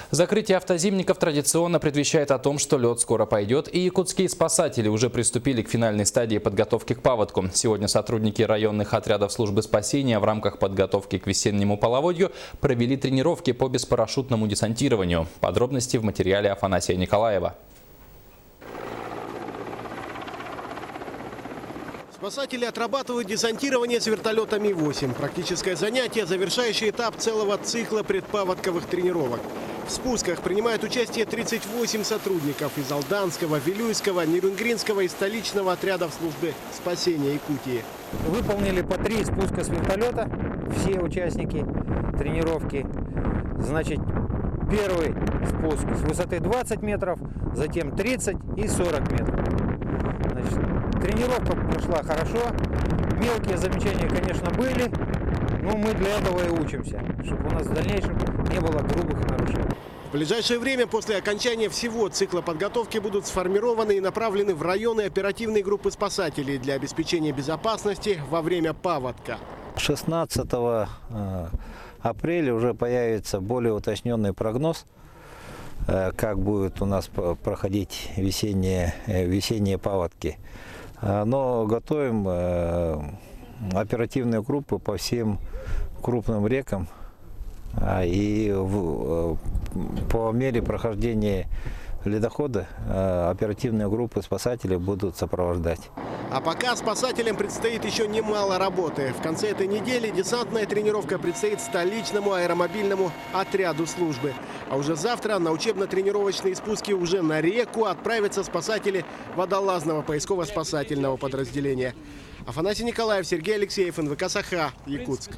Закрытие автозимников традиционно предвещает о том, что лед скоро пойдет, и якутские спасатели уже приступили к финальной стадии подготовки к паводку. Сегодня сотрудники районных отрядов службы спасения в рамках подготовки к весеннему половодью провели тренировки по беспарашютному десантированию. Подробности в материале Афанасия Николаева. Спасатели отрабатывают десантирование с вертолета Ми-8. Практическое занятие, завершающий этап целого цикла предпаводковых тренировок. В спусках принимают участие 38 сотрудников из Алданского, Вилюйского, Нерюнгринского и столичного отрядов службы спасения Якутии. Выполнили по 3 спуска с вертолета, все участники тренировки. Значит, первый спуск с высоты 20 метров, затем 30 и 40 метров. Значит, тренировка прошла хорошо. Мелкие замечания, конечно, были, но мы для этого и учимся, чтобы у нас в дальнейшем не было грубых нарушений. В ближайшее время после окончания всего цикла подготовки будут сформированы и направлены в районы оперативные группы спасателей для обеспечения безопасности во время паводка. 16 апреля уже появится более уточненный прогноз, как будет у нас проходить весенние паводки. Но готовим оперативные группы по всем крупным рекам, и по мере прохождения ледохода оперативные группы спасателей будут сопровождать. А пока спасателям предстоит еще немало работы. В конце этой недели десантная тренировка предстоит столичному аэромобильному отряду службы. А уже завтра на учебно-тренировочные спуски уже на реку отправятся спасатели водолазного поисково-спасательного подразделения. Афанасий Николаев, Сергей Алексеев, НВК «Саха», Якутск.